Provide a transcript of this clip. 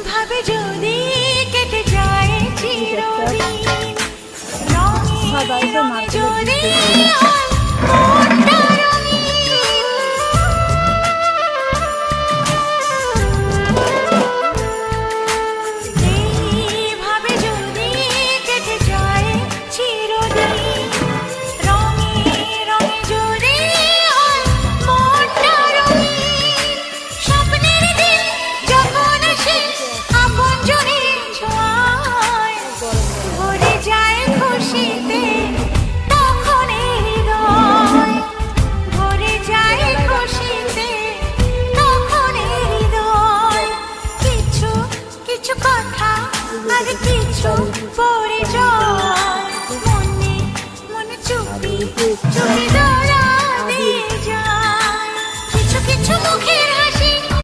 ভাবে যদি কেটে যায় চিরদিন রঙে রঙে যদি হয় মনটা রঙিন। এইভাবে যদি কেটে যায় চিরদিন রঙে রঙে যদি হয় মনটা রঙিন। স্বপ্নের দিন যখন আসে আপনজনের ছোঁয়ায় ভরে যায় খুশিতে তখন এই হৃদয় ভরে যায় খুশিতে তখন এই হৃদয়। কিছু কিছু কথা আর কিছু পরিচয় মনে মনে চুপি চুপি